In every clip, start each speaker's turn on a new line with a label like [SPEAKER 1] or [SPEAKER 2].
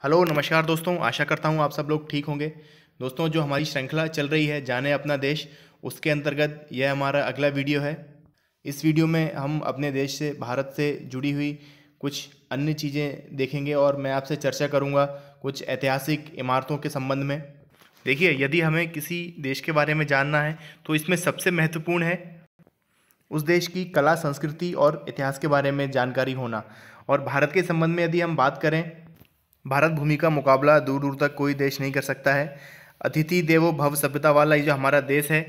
[SPEAKER 1] Hello नमस्कार दोस्तों, आशा करता हूँ आप सब लोग ठीक होंगे। दोस्तों, जो हमारी श्रृंखला चल रही है जाने अपना देश, उसके अंतर्गत यह हमारा अगला वीडियो है। इस वीडियो में हम अपने देश से, भारत से जुड़ी हुई कुछ अन्य चीज़ें देखेंगे और मैं आपसे चर्चा करूँगा कुछ ऐतिहासिक इमारतों के संबंध में। देखिए, यदि हमें किसी देश के बारे में जानना है तो इसमें सबसे महत्वपूर्ण है उस देश की कला, संस्कृति और इतिहास के बारे में जानकारी होना। और भारत के संबंध में यदि हम बात करें, भारत भूमि का मुकाबला दूर दूर तक कोई देश नहीं कर सकता है। अतिथि देवो भव सभ्यता वाला ये जो हमारा देश है,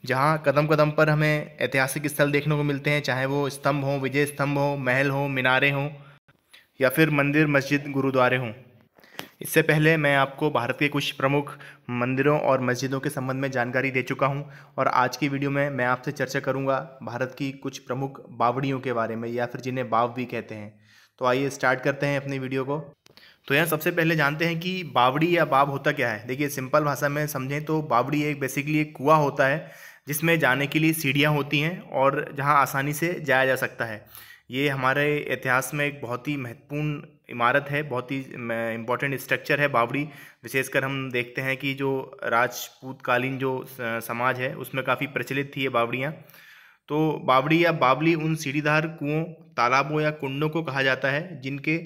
[SPEAKER 1] जहाँ कदम कदम पर हमें ऐतिहासिक स्थल देखने को मिलते हैं, चाहे वो स्तंभ हो, विजय स्तंभ हो, महल हो, मीनारें हों या फिर मंदिर, मस्जिद, गुरुद्वारे हों। इससे पहले मैं आपको भारत के कुछ प्रमुख मंदिरों और मस्जिदों के संबंध में जानकारी दे चुका हूं, और आज की वीडियो में मैं आपसे चर्चा करूंगा भारत की कुछ प्रमुख बावड़ियों के बारे में, या फिर जिन्हें बाव भी कहते हैं। तो आइए स्टार्ट करते हैं अपनी वीडियो को। तो यहाँ सबसे पहले जानते हैं कि बावड़ी या बाव होता क्या है। देखिए, सिंपल भाषा में समझें तो बावड़ी एक बेसिकली एक कुआं होता है जिसमें जाने के लिए सीढ़ियाँ होती हैं और जहाँ आसानी से जाया जा सकता है। ये हमारे इतिहास में एक बहुत ही महत्वपूर्ण इमारत है, बहुत ही इम्पोर्टेंट स्ट्रक्चर है बावड़ी। विशेषकर हम देखते हैं कि जो राजपूतकालीन जो समाज है उसमें काफ़ी प्रचलित थी ये बावड़ियाँ। तो बावड़ी या बावली उन सीढ़ीदार कुओं, तालाबों या कुंडों को कहा जाता है जिनके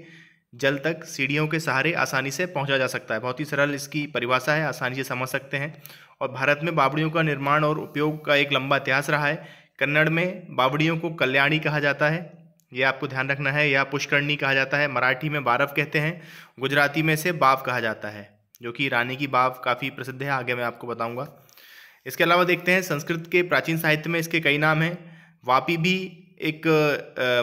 [SPEAKER 1] जल तक सीढ़ियों के सहारे आसानी से पहुंचा जा सकता है। बहुत ही सरल इसकी परिभाषा है, आसानी से समझ सकते हैं। और भारत में बावड़ियों का निर्माण और उपयोग का एक लंबा इतिहास रहा है। कन्नड़ में बावड़ियों को कल्याणी कहा जाता है, यह आपको ध्यान रखना है, या पुष्करणी कहा जाता है। मराठी में बारव कहते हैं। गुजराती में से बाव कहा जाता है, जो कि रानी की बाव काफ़ी प्रसिद्ध है, आगे मैं आपको बताऊंगा। इसके अलावा देखते हैं संस्कृत के प्राचीन साहित्य में इसके कई नाम हैं। वापी भी एक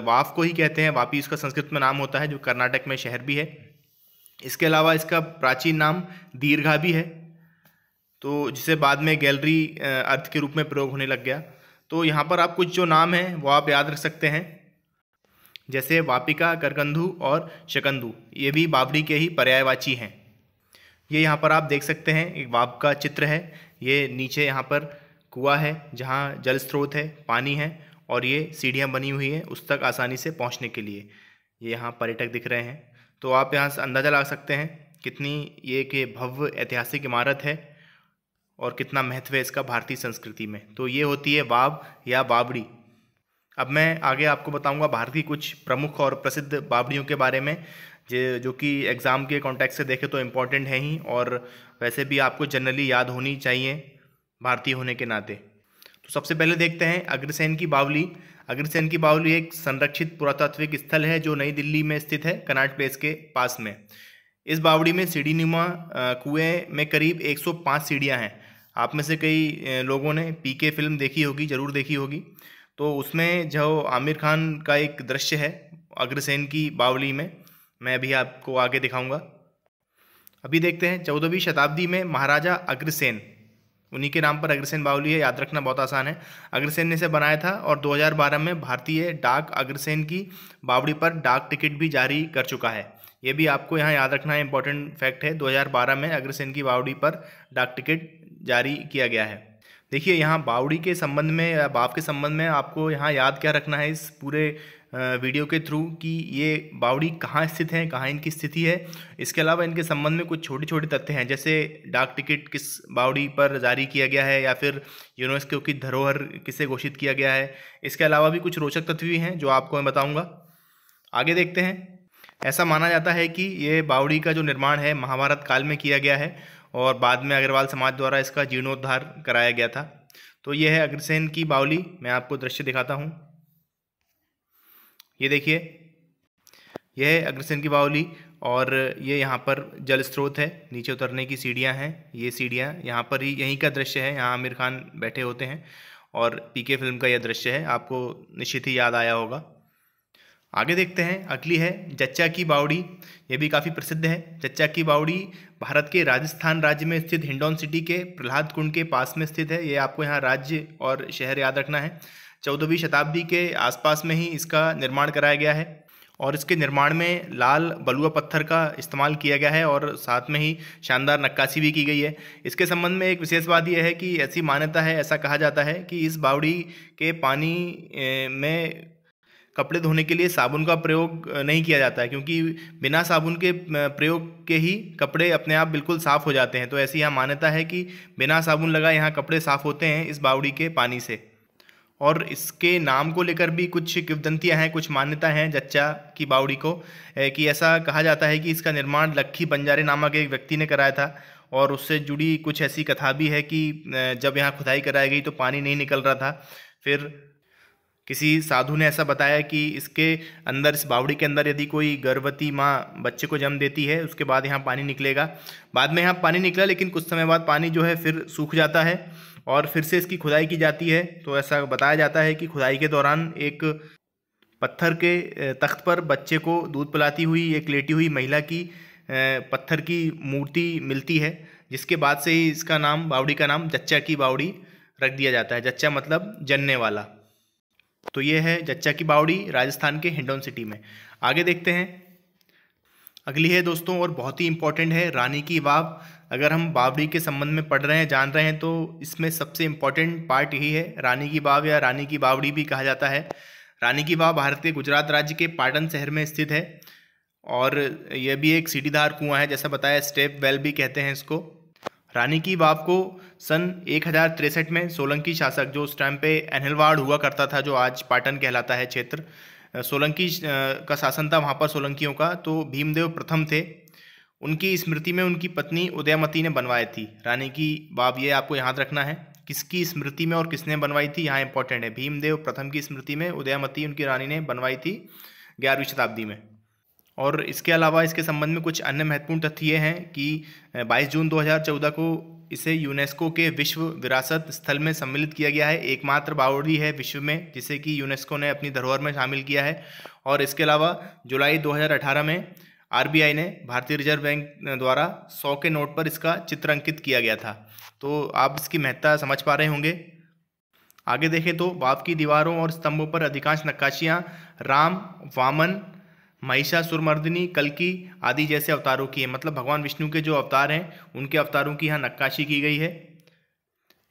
[SPEAKER 1] वाफ को ही कहते हैं, वापी इसका संस्कृत में नाम होता है, जो कर्नाटक में शहर भी है। इसके अलावा इसका प्राचीन नाम दीर्घा भी है, तो जिसे बाद में गैलरी अर्थ के रूप में प्रयोग होने लग गया। तो यहाँ पर आप कुछ जो नाम हैं वो आप याद रख सकते हैं, जैसे वापिका, करकंधु और शकंधु, ये भी बावड़ी के ही पर्यायवाची हैं। ये यहाँ पर आप देख सकते हैं, एक वाव का चित्र है। ये नीचे यहाँ पर कुआं है जहाँ जल स्रोत है, पानी है, और ये सीढ़ियाँ बनी हुई हैं उस तक आसानी से पहुँचने के लिए। ये यहाँ पर्यटक दिख रहे हैं, तो आप यहाँ से अंदाज़ा लगा सकते हैं कितनी ये कि भव्य ऐतिहासिक इमारत है और कितना महत्व है इसका भारतीय संस्कृति में। तो ये होती है वाव या बावड़ी। अब मैं आगे आपको बताऊंगा भारत की कुछ प्रमुख और प्रसिद्ध बावड़ियों के बारे में, जो कि एग्ज़ाम के कॉन्टेक्स्ट से देखें तो इम्पोर्टेंट है ही, और वैसे भी आपको जनरली याद होनी चाहिए भारतीय होने के नाते। तो सबसे पहले देखते हैं अग्रसेन की बावली। अग्रसेन की बावली एक संरक्षित पुरातात्विक स्थल है जो नई दिल्ली में स्थित है, कनॉट प्लेस के पास में। इस बावड़ी में सीढ़ीनुमा कुएं में करीब 105 सीढ़ियाँ हैं। आप में से कई लोगों ने पीके फिल्म देखी होगी, ज़रूर देखी होगी। तो उसमें जो आमिर खान का एक दृश्य है अग्रसेन की बावली में, मैं अभी आपको आगे दिखाऊंगा। अभी देखते हैं 14वीं शताब्दी में महाराजा अग्रसेन, उन्हीं के नाम पर अग्रसेन बावली है, याद रखना बहुत आसान है। अग्रसेन ने इसे बनाया था, और 2012 में भारतीय डाक अग्रसेन की बावड़ी पर डाक टिकट भी जारी कर चुका है। ये भी आपको यहाँ याद रखना है, इंपॉर्टेंट फैक्ट है। 2012 में अग्रसेन की बावड़ी पर डाक टिकट जारी किया गया है। देखिए, यहाँ बावड़ी के संबंध में या बाव के संबंध में आपको यहाँ याद क्या रखना है इस पूरे वीडियो के थ्रू, कि ये बावड़ी कहाँ स्थित है, कहाँ इनकी स्थिति है। इसके अलावा इनके संबंध में कुछ छोटे छोटे तथ्य हैं, जैसे डाक टिकट किस बावड़ी पर जारी किया गया है, या फिर यूनेस्को की धरोहर किसे घोषित किया गया है। इसके अलावा भी कुछ रोचक तथ्य भी हैं जो आपको मैं बताऊँगा। आगे देखते हैं। ऐसा माना जाता है कि ये बावड़ी का जो निर्माण है महाभारत काल में किया गया है, और बाद में अग्रवाल समाज द्वारा इसका जीर्णोद्धार कराया गया था। तो यह है अग्रसेन की बावली। मैं आपको दृश्य दिखाता हूँ। ये देखिए, यह है अग्रसेन की बावली, और ये यहाँ पर जल स्रोत है, नीचे उतरने की सीढ़ियाँ हैं। ये सीढ़ियाँ यहाँ पर ही, यहीं का दृश्य है, यहाँ आमिर खान बैठे होते हैं, और पीके फिल्म का यह दृश्य है, आपको निश्चित ही याद आया होगा। आगे देखते हैं, अगली है जच्चा की बावड़ी। ये भी काफ़ी प्रसिद्ध है। जच्चा की बावड़ी भारत के राजस्थान राज्य में स्थित हिंडौन सिटी के प्रहलाद कुंड के पास में स्थित है। ये आपको यहाँ राज्य और शहर याद रखना है। 14वीं शताब्दी के आसपास में ही इसका निर्माण कराया गया है, और इसके निर्माण में लाल बलुआ पत्थर का इस्तेमाल किया गया है, और साथ में ही शानदार नक्काशी भी की गई है। इसके संबंध में एक विशेष बात यह है कि ऐसी मान्यता है, ऐसा कहा जाता है कि इस बावड़ी के पानी में कपड़े धोने के लिए साबुन का प्रयोग नहीं किया जाता है, क्योंकि बिना साबुन के प्रयोग के ही कपड़े अपने आप बिल्कुल साफ़ हो जाते हैं। तो ऐसी यहाँ मान्यता है कि बिना साबुन लगाए यहाँ कपड़े साफ़ होते हैं इस बावड़ी के पानी से। और इसके नाम को लेकर भी कुछ किंवदंतियाँ हैं, कुछ मान्यता हैं जच्चा की बावड़ी को, कि ऐसा कहा जाता है कि इसका निर्माण लक्खी बंजारे नामक एक व्यक्ति ने कराया था। और उससे जुड़ी कुछ ऐसी कथा भी है कि जब यहाँ खुदाई कराई गई तो पानी नहीं निकल रहा था। फिर किसी साधु ने ऐसा बताया कि इसके अंदर, इस बावड़ी के अंदर यदि कोई गर्भवती माँ बच्चे को जन्म देती है उसके बाद यहाँ पानी निकलेगा। बाद में यहाँ पानी निकला, लेकिन कुछ समय बाद पानी जो है फिर सूख जाता है और फिर से इसकी खुदाई की जाती है। तो ऐसा बताया जाता है कि खुदाई के दौरान एक पत्थर के तख्त पर बच्चे को दूध पिलाती हुई एक लेटी हुई महिला की पत्थर की मूर्ति मिलती है, जिसके बाद से ही इसका नाम, बावड़ी का नाम जच्चा की बावड़ी रख दिया जाता है। जच्चा मतलब जनने वाला। तो ये है जच्चा की बावड़ी राजस्थान के हिंडौन सिटी में। आगे देखते हैं, अगली है दोस्तों और बहुत ही इंपॉर्टेंट है, रानी की वाव। अगर हम बावड़ी के संबंध में पढ़ रहे हैं, जान रहे हैं, तो इसमें सबसे इम्पॉर्टेंट पार्ट यही है, रानी की वाव या रानी की बावड़ी भी कहा जाता है। रानी की वाव भारत के गुजरात राज्य के पाटन शहर में स्थित है और यह भी एक सीढ़ीदार कुआं है, जैसा बताया, स्टेप वेल भी कहते हैं इसको। रानी की वाव को सन 1063 में सोलंकी शासक, जो उस टाइम पे एन्हलवाड़ हुआ करता था, जो आज पाटन कहलाता है क्षेत्र, सोलंकी का शासन था वहाँ पर सोलंकियों का, तो भीमदेव प्रथम थे, उनकी स्मृति में उनकी पत्नी उदयमती ने बनवाई थी रानी की वाव। ये आपको याद रखना है, किसकी स्मृति में और किसने बनवाई थी, यहाँ इंपॉर्टेंट है। भीमदेव प्रथम की स्मृति में उदयमती उनकी रानी ने बनवाई थी 11वीं शताब्दी में। और इसके अलावा इसके संबंध में कुछ अन्य महत्वपूर्ण तथ्य ये हैं कि 22 जून 2014 को इसे यूनेस्को के विश्व विरासत स्थल में सम्मिलित किया गया है। एकमात्र बावड़ी है विश्व में जिसे कि यूनेस्को ने अपनी धरोहर में शामिल किया है। और इसके अलावा जुलाई 2018 में आरबीआई ने, भारतीय रिजर्व बैंक द्वारा 100 के नोट पर इसका चित्र अंकित किया गया था। तो आप इसकी महत्ता समझ पा रहे होंगे। आगे देखें तो वाव की दीवारों और स्तंभों पर अधिकांश नक्काशियाँ राम, वामन, महिषासुरमर्दिनी, कल्की आदि जैसे अवतारों की है। मतलब भगवान विष्णु के जो अवतार हैं उनके अवतारों की यहाँ नक्काशी की गई है।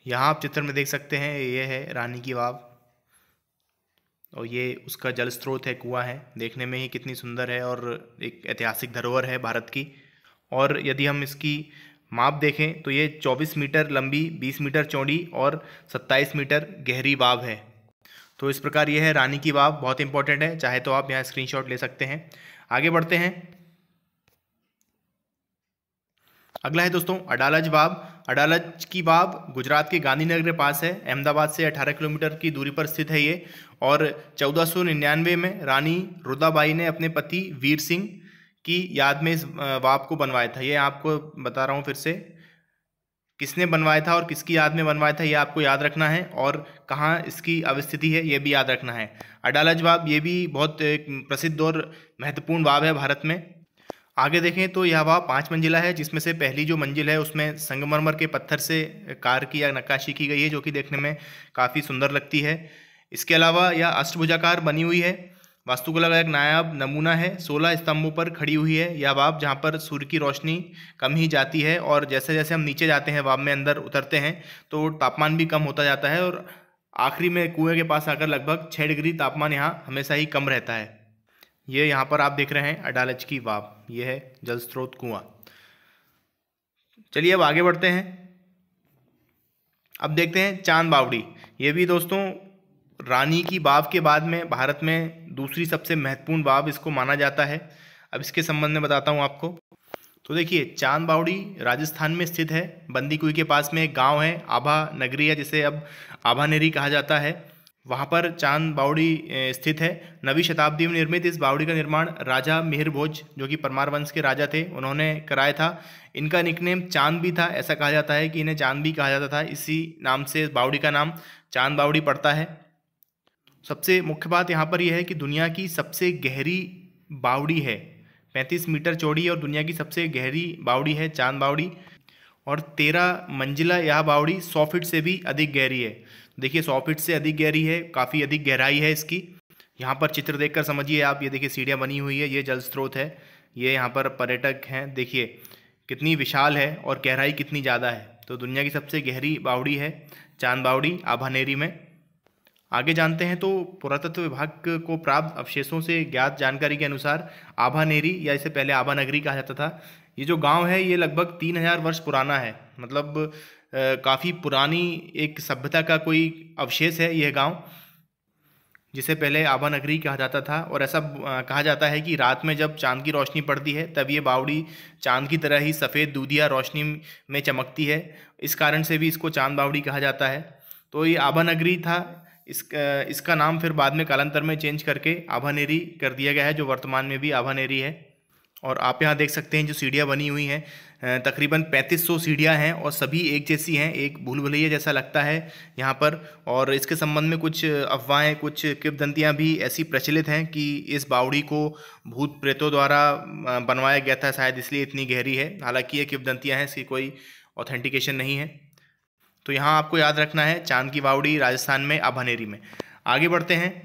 [SPEAKER 1] यहाँ आप चित्र में देख सकते हैं, ये है रानी की वाव और ये उसका जल स्रोत है, कुआं है। देखने में ही कितनी सुंदर है और एक ऐतिहासिक धरोहर है भारत की। और यदि हम इसकी माप देखें तो ये 24 मीटर लंबी, 20 मीटर चौड़ी और 27 मीटर गहरी वाव है। तो इस प्रकार यह है रानी की वाव, बहुत इंपॉर्टेंट है, चाहे तो आप यहाँ स्क्रीनशॉट ले सकते हैं। आगे बढ़ते हैं, अगला है दोस्तों अडालज वाव। अडालज की वाव गुजरात के गांधीनगर के पास है, अहमदाबाद से 18 किलोमीटर की दूरी पर स्थित है ये। और 1499 में रानी रुदाबाई ने अपने पति वीर सिंह की याद में इस वाव को बनवाया था। ये आपको बता रहा हूँ फिर से, किसने बनवाया था और किसकी याद में बनवाया था, ये आपको याद रखना है। और कहाँ इसकी अवस्थिति है ये भी याद रखना है। अडालज वाव ये भी बहुत एक प्रसिद्ध और महत्वपूर्ण वाव है भारत में। आगे देखें तो यह वाव 5 मंजिला है, जिसमें से पहली जो मंजिल है उसमें संगमरमर के पत्थर से कार्य की या नक्काशी की गई है, जो कि देखने में काफ़ी सुंदर लगती है। इसके अलावा यह अष्टभुजाकार बनी हुई है, वास्तुकला का एक नायाब नमूना है। 16 स्तंभों पर खड़ी हुई है यह वाव, जहाँ पर सूर्य की रोशनी कम ही जाती है और जैसे जैसे हम नीचे जाते हैं, वाव में अंदर उतरते हैं, तो तापमान भी कम होता जाता है और आखिरी में कुएं के पास आकर लगभग 6 डिग्री तापमान यहाँ हमेशा ही कम रहता है। ये यहाँ पर आप देख रहे हैं अडालज की वाव, ये है जल स्रोत कुआं। चलिए अब आगे बढ़ते हैं। अब देखते हैं चांद बावड़ी। ये भी दोस्तों रानी की वाव के बाद में भारत में दूसरी सबसे महत्वपूर्ण वाव इसको माना जाता है। अब इसके संबंध में बताता हूँ आपको। तो देखिए, चांद बावड़ी राजस्थान में स्थित है। बंदीकुई के पास में एक गांव है, आभा नगरी है, जिसे अब आभानेरी कहा जाता है। वहाँ पर चांद बावड़ी स्थित है। 9वीं शताब्दी में निर्मित इस बावड़ी का निर्माण राजा मिहिर भोज, जो कि परमार वंश के राजा थे, उन्होंने कराया था। इनका निकनेम चांद भी था। ऐसा कहा जाता है कि इन्हें चांद भी कहा जाता था, इसी नाम से इस बावड़ी का नाम चांद बावड़ी पड़ता है। सबसे मुख्य बात यहाँ पर यह है कि दुनिया की सबसे गहरी बावड़ी है, 35 मीटर चौड़ी, और दुनिया की सबसे गहरी बावड़ी है चांद बावड़ी। और 13 मंजिला यह बावड़ी 100 फीट से भी अधिक गहरी है। देखिए 100 फीट से अधिक गहरी है, काफ़ी अधिक गहराई है इसकी। यहाँ पर चित्र देखकर समझिए आप। ये देखिए सीढ़ियाँ बनी हुई है, ये जल स्रोत है, ये यहाँ पर पर्यटक हैं। देखिए कितनी विशाल है और गहराई कितनी ज़्यादा है। तो दुनिया की सबसे गहरी बावड़ी है चांद बावड़ी आभानेरी में। आगे जानते हैं। तो पुरातत्व विभाग को प्राप्त अवशेषों से ज्ञात जानकारी के अनुसार आभानेरी, या इसे पहले आभा नगरी कहा जाता था, ये जो गांव है ये लगभग 3000 वर्ष पुराना है। मतलब काफ़ी पुरानी एक सभ्यता का कोई अवशेष है यह गांव, जिसे पहले आभा नगरी कहा जाता था। और ऐसा कहा जाता है कि रात में जब चांद की रोशनी पड़ती है तब ये बावड़ी चांद की तरह ही सफ़ेद दूधिया रोशनी में चमकती है। इस कारण से भी इसको चांद बावड़ी कहा जाता है। तो ये आभा नगरी था। इसका नाम फिर बाद में कालांतर में चेंज करके आभानेरी कर दिया गया है, जो वर्तमान में भी आभानेरी है। और आप यहाँ देख सकते हैं जो सीढ़ियाँ बनी हुई हैं, तकरीबन 3500 सीढ़ियाँ हैं और सभी एक जैसी हैं। एक भूल भुलैया जैसा लगता है यहाँ पर। और इसके संबंध में कुछ अफवाहें, कुछ किंवदंतियाँ भी ऐसी प्रचलित हैं कि इस बावड़ी को भूत प्रेतों द्वारा बनवाया गया था, शायद इसलिए इतनी गहरी है। हालांकि ये किंवदंतियाँ हैं, इसकी कोई ऑथेंटिकेशन नहीं है। तो यहाँ आपको याद रखना है चांद की बावड़ी राजस्थान में आभानेरी में। आगे बढ़ते हैं।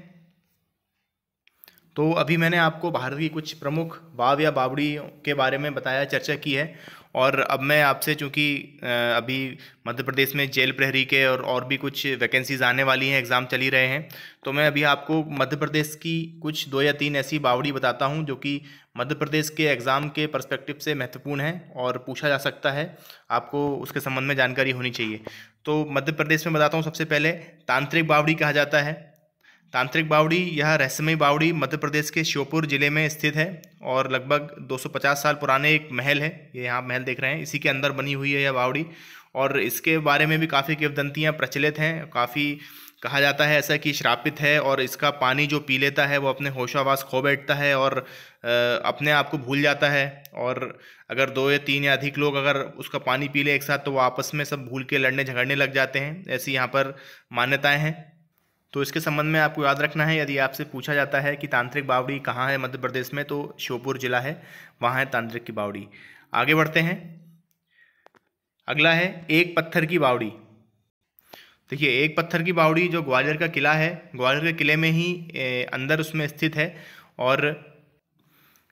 [SPEAKER 1] तो अभी मैंने आपको भारत की कुछ प्रमुख बाव या बावड़ी के बारे में बताया, चर्चा की है। और अब मैं आपसे, चूँकि अभी मध्य प्रदेश में जेल प्रहरी के और भी कुछ वैकेंसीज आने वाली हैं, एग्ज़ाम चल ही रहे हैं, तो मैं अभी आपको मध्य प्रदेश की कुछ 2 या 3 ऐसी बावड़ी बताता हूं जो कि मध्य प्रदेश के एग्ज़ाम के पर्सपेक्टिव से महत्वपूर्ण है और पूछा जा सकता है। आपको उसके संबंध में जानकारी होनी चाहिए। तो मध्य प्रदेश में बताता हूँ। सबसे पहले तांत्रिक बावड़ी कहा जाता है। तांत्रिक बावड़ी, यह रहस्यमयी बावड़ी मध्य प्रदेश के श्योपुर जिले में स्थित है और लगभग 250 साल पुराने एक महल है, ये यहाँ महल देख रहे हैं, इसी के अंदर बनी हुई है यह बावड़ी। और इसके बारे में भी काफ़ी किंवदंतियाँ प्रचलित हैं। काफ़ी कहा जाता है ऐसा कि श्रापित है और इसका पानी जो पी लेता है वो अपने होशावास खो बैठता है और अपने आप को भूल जाता है। और अगर 2 या 3 या अधिक लोग अगर उसका पानी पी ले एक साथ तो वो आपस में सब भूल के लड़ने झगड़ने लग जाते हैं। ऐसी यहाँ पर मान्यताएँ हैं। तो इसके संबंध में आपको याद रखना है, यदि आपसे पूछा जाता है कि तांत्रिक बावड़ी कहाँ है मध्य प्रदेश में, तो श्योपुर जिला है, वहाँ है तांत्रिक की बावड़ी। आगे बढ़ते हैं। अगला है एक पत्थर की बावड़ी। देखिए, एक पत्थर की बावड़ी जो ग्वालियर का किला है, ग्वालियर के किले में ही अंदर उसमें स्थित है। और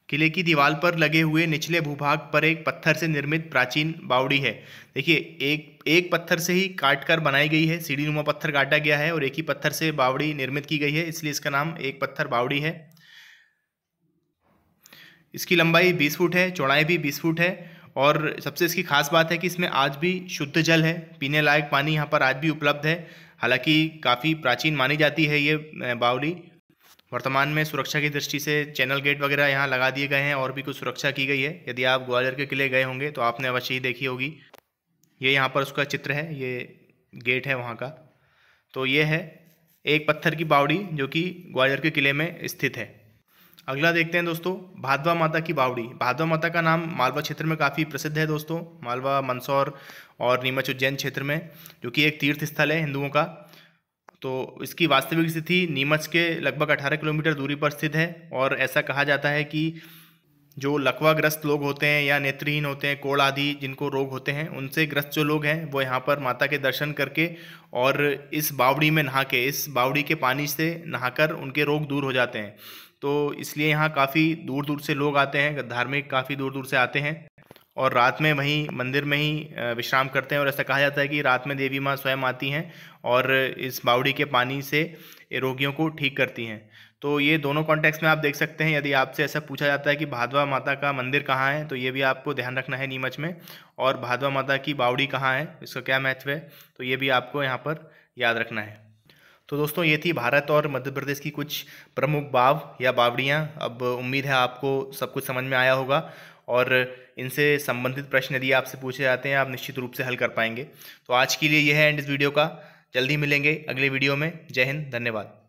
[SPEAKER 1] किले की दीवार पर लगे हुए निचले भूभाग पर एक पत्थर से निर्मित प्राचीन बावड़ी है। देखिए, एक पत्थर से ही काट कर बनाई गई है, सीढ़ी नुमा पत्थर काटा गया है और एक ही पत्थर से बावड़ी निर्मित की गई है, इसलिए इसका नाम एक पत्थर बावड़ी है। इसकी लंबाई 20 फुट है, चौड़ाई भी 20 फुट है। और सबसे इसकी खास बात है कि इसमें आज भी शुद्ध जल है, पीने लायक पानी यहाँ पर आज भी उपलब्ध है। हालांकि काफ़ी प्राचीन मानी जाती है ये बावड़ी। वर्तमान में सुरक्षा की दृष्टि से चैनल गेट वगैरह यहाँ लगा दिए गए हैं और भी कुछ सुरक्षा की गई है। यदि आप ग्वालियर के किले गए होंगे तो आपने अवश्य ही देखी होगी। ये यहाँ पर उसका चित्र है, ये गेट है वहाँ का। तो ये है एक पत्थर की बावड़ी जो कि ग्वालियर के किले में स्थित है। अगला देखते हैं दोस्तों, भादवा माता की बावड़ी। भादवा माता का नाम मालवा क्षेत्र में काफ़ी प्रसिद्ध है दोस्तों, मालवा, मंदसौर और नीमच उज्जैन क्षेत्र में, जो कि एक तीर्थ स्थल है हिंदुओं का। तो इसकी वास्तविक स्थिति नीमच के लगभग 18 किलोमीटर दूरी पर स्थित है। और ऐसा कहा जाता है कि जो लकवाग्रस्त लोग होते हैं या नेत्रहीन होते हैं, कोढ़ आदि जिनको रोग होते हैं, उनसे ग्रस्त जो लोग हैं वो यहाँ पर माता के दर्शन करके और इस बावड़ी में नहा के, इस बावड़ी के पानी से नहाकर उनके रोग दूर हो जाते हैं। तो इसलिए यहाँ काफ़ी दूर दूर से लोग आते हैं, धार्मिक काफ़ी दूर दूर से आते हैं और रात में वहीं मंदिर में ही विश्राम करते हैं। और ऐसा कहा जाता है कि रात में देवी माँ स्वयं आती हैं और इस बावड़ी के पानी से रोगियों को ठीक करती हैं। तो ये दोनों कॉन्टेक्स्ट में आप देख सकते हैं। यदि आपसे ऐसा पूछा जाता है कि भादवा माता का मंदिर कहाँ है, तो ये भी आपको ध्यान रखना है नीमच में। और भादवा माता की बावड़ी कहाँ है, इसका क्या महत्व है, तो ये भी आपको यहाँ पर याद रखना है। तो दोस्तों, ये थी भारत और मध्य प्रदेश की कुछ प्रमुख बाव या बावड़ियाँ। अब उम्मीद है आपको सब कुछ समझ में आया होगा और इनसे संबंधित प्रश्न यदि आपसे पूछे जाते हैं आप निश्चित रूप से हल कर पाएंगे। तो आज के लिए यह है एंड इस वीडियो का। जल्दी मिलेंगे अगले वीडियो में। जय हिंद, धन्यवाद।